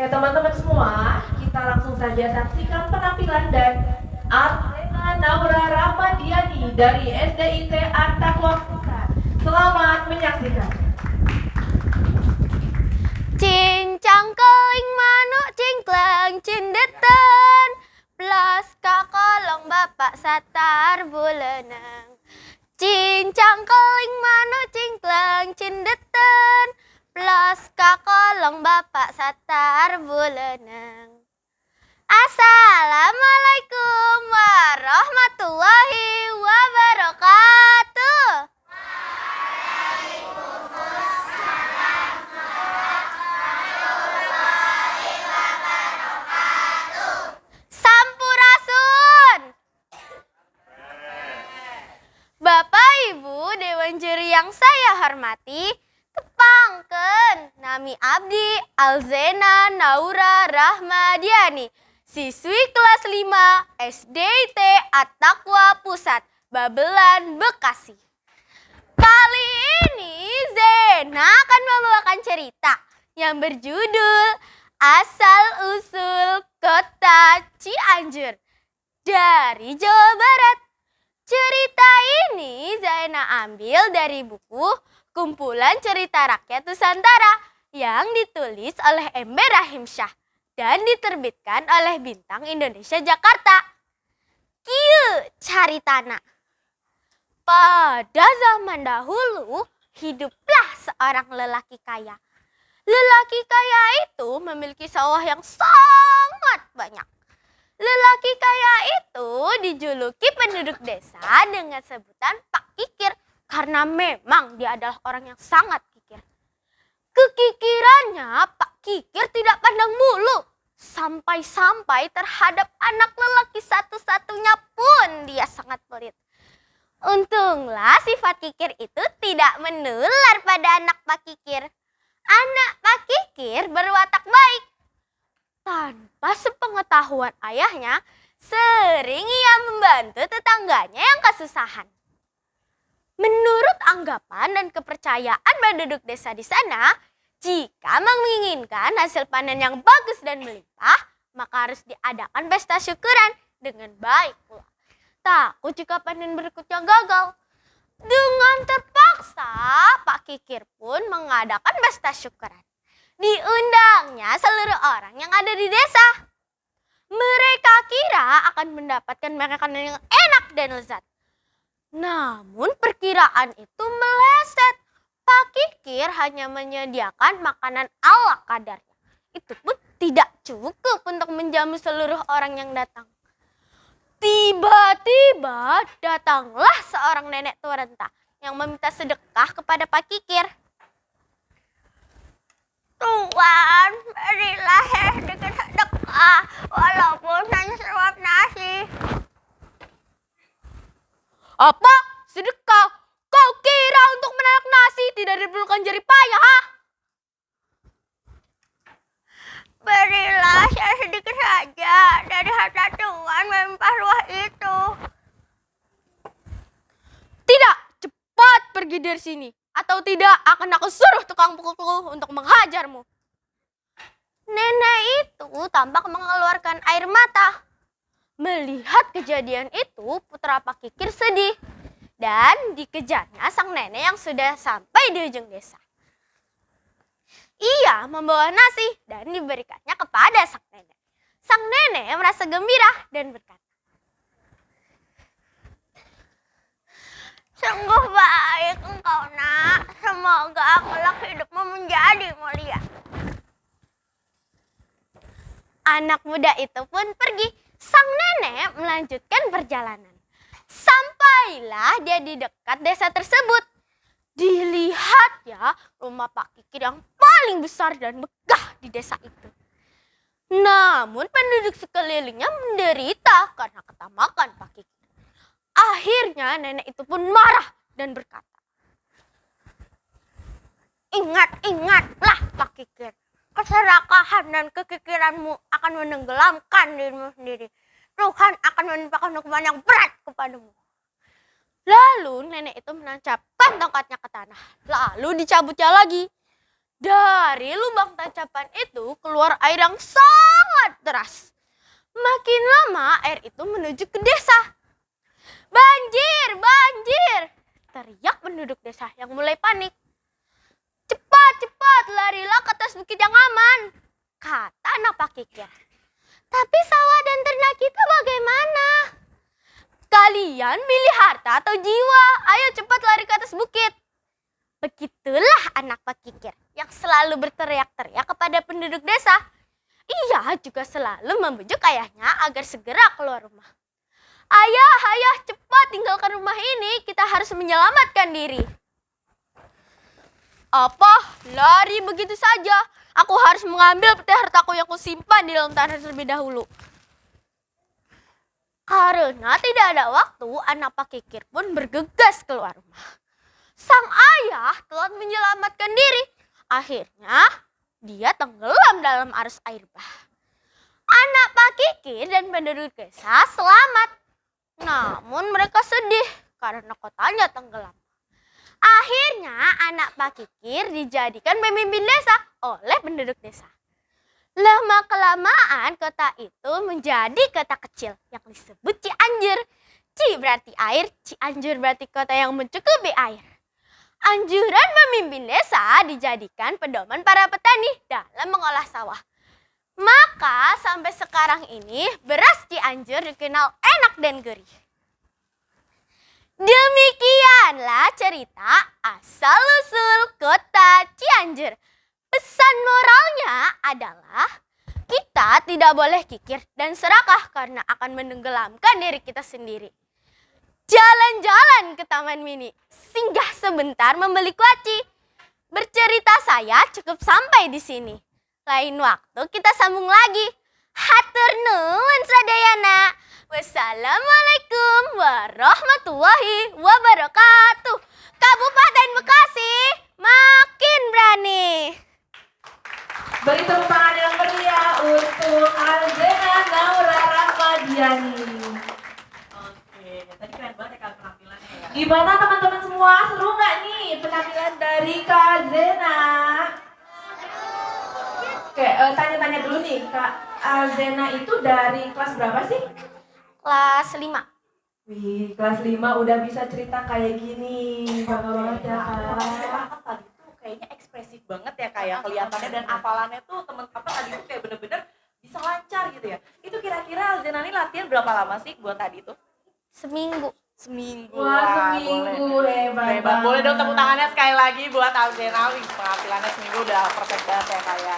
Oke, teman-teman semua, kita langsung saja saksikan penampilan dan Arsena Naura Ramadiani dari SDIT Antakwa Pusat. Selamat menyaksikan. Cincang keling manuk cingklang cindeten plus kakolong bapak satar buleneng. Cincang keling manuk cingklang cindeten plus kakolong bapak satar buleneng. Assalamualaikum warahmatullahi wabarakatuh. Sampurasun. Bapak Ibu Dewan Juri yang saya hormati, tepangken nami abdi Alzena Naura Rahmadiani, siswi kelas 5 SDIT At-Taqwa Pusat, Babelan, Bekasi. Kali ini Zena akan membawakan cerita yang berjudul Asal Usul Kota Cianjur dari Jawa Barat. Cerita ini Zaina ambil dari buku Kumpulan Cerita Rakyat Nusantara yang ditulis oleh M. B. Rahim Syah dan diterbitkan oleh Bintang Indonesia Jakarta. Kieu caritana. Pada zaman dahulu, hiduplah seorang lelaki kaya. Lelaki kaya itu memiliki sawah yang sangat banyak. Lelaki kaya itu dijuluki penduduk desa dengan sebutan Pak Kikir karena memang dia adalah orang yang sangat kikir. Kekikirannya Pak Kikir tidak pandang bulu. Sampai-sampai terhadap anak lelaki satu-satunya pun dia sangat pelit. Untunglah sifat kikir itu tidak menular pada anak Pak Kikir. Anak Pak Kikir berwatak baik. Tanpa sepengetahuan ayahnya, sering ia membantu tetangganya yang kesusahan. Menurut anggapan dan kepercayaan penduduk desa di sana, jika menginginkan hasil panen yang bagus dan melimpah, maka harus diadakan pesta syukuran dengan baik pula. Takut jika panen berikutnya gagal. Dengan terpaksa, Pak Kikir pun mengadakan pesta syukuran. Diundangnya seluruh orang yang ada di desa. Mereka kira akan mendapatkan makanan yang enak dan lezat. Namun perkiraan itu meleset. Pak Kikir hanya menyediakan makanan ala kadarnya. Itu pun tidak cukup untuk menjamu seluruh orang yang datang. Tiba-tiba datanglah seorang nenek tua renta yang meminta sedekah kepada Pak Kikir. Tuan, berilah sedikit sedekah walaupun hanya sesuap nasi. Apa? Sedekah? Kau kira untuk menarik nasi tidak diperlukan jerih payah, ha? Berilah saya sedikit saja dari harta Tuhan melimpah ruah itu. Tidak, cepat pergi dari sini. Atau tidak akan aku suruh tukang pukulku untuk menghajarmu. Nenek itu tampak mengeluarkan air mata. Melihat kejadian itu, putra Pak Kikir sedih. Dan dikejarnya sang nenek yang sudah sampai di ujung desa. Ia membawa nasi dan diberikannya kepada sang nenek. Sang nenek merasa gembira dan berkata, "Sungguh baik engkau, nak. Semoga akhlak hidupmu menjadi mulia." Anak muda itu pun pergi. Sang nenek melanjutkan perjalanan. Sampailah dia di dekat desa tersebut. Dilihatnya rumah Pak Kikir yang paling besar dan megah di desa itu. Namun penduduk sekelilingnya menderita karena ketamakan Pak Kikir. Akhirnya nenek itu pun marah dan berkata, "Ingat-ingatlah Pak Kikir. Keserakahan dan kekikiranmu akan menenggelamkan dirimu sendiri. Tuhan akan menimpakan hukuman yang berat kepadamu." Lalu nenek itu menancapkan tongkatnya ke tanah. Lalu dicabutnya lagi. Dari lubang tancapan itu keluar air yang sangat deras. Makin lama air itu menuju ke desa. Banjir, banjir! Teriak penduduk desa yang mulai panik. Cepat, cepat, larilah ke atas bukit yang aman, kata anak Pak Kikir. Tapi sawah dan ternak kita bagaimana? Kalian pilih harta atau jiwa? Ayo cepat lari ke atas bukit. Begitulah anak Pak Kikir yang selalu berteriak-teriak kepada penduduk desa. Ia juga selalu membujuk ayahnya agar segera keluar rumah. Ayah, ayah, cepat tinggalkan rumah ini. Kita harus menyelamatkan diri. Apa? Lari begitu saja? Aku harus mengambil peti hartaku yang kusimpan di dalam tanah terlebih dahulu. Karena tidak ada waktu, anak Pak Kikir pun bergegas keluar rumah. Sang ayah telah menyelamatkan diri. Akhirnya, dia tenggelam dalam arus air bah. Anak Pak Kikir dan penduduk desa selamat. Namun mereka sedih karena kotanya tenggelam. Akhirnya anak Pak Kikir dijadikan pemimpin desa oleh penduduk desa. Lama-kelamaan kota itu menjadi kota kecil yang disebut Cianjur. Ci berarti air, Cianjur berarti kota yang mencukupi air. Anjuran pemimpin desa dijadikan pedoman para petani dalam mengolah sawah. Maka sampai sekarang ini beras Cianjur dikenal enak dan gurih. Demikianlah cerita asal-usul kota Cianjur. Pesan moralnya adalah kita tidak boleh kikir dan serakah karena akan menenggelamkan diri kita sendiri. Jalan-jalan ke Taman Mini, singgah sebentar membeli kuaci. Bercerita saya cukup sampai di sini. Lain waktu kita sambung lagi. Hatur nuhun sadayana. Wassalamualaikum warahmatullahi wabarakatuh. Kabupaten Bekasi makin berani. Beri tepuk tangan yang meriah untuk Alzena Naura Rahmadiani. Oke, tadi keren banget ya Kak penampilannya ya. Gimana teman-teman semua? Seru nggak nih penampilan dari Kak Zena? Oke, tanya-tanya dulu nih, Kak Alzena itu dari kelas berapa sih? Kelas 5. Wih, kelas 5 udah bisa cerita kayak gini. Bangga banget ya, Kak. Tadi tuh kayaknya ekspresif banget ya Kak ya kelihatannya, dan hafalannya tuh teman-teman tadi tuh kayak bener-bener bisa lancar gitu ya. Itu kira-kira Alzena ini latihan berapa lama sih buat tadi tuh? Seminggu. Seminggu. Wah, seminggu hebat. Hebat. Boleh dong tepuk tangannya sekali lagi buat Alzena. Wih, penampilannya seminggu udah perfect banget ya Kak ya.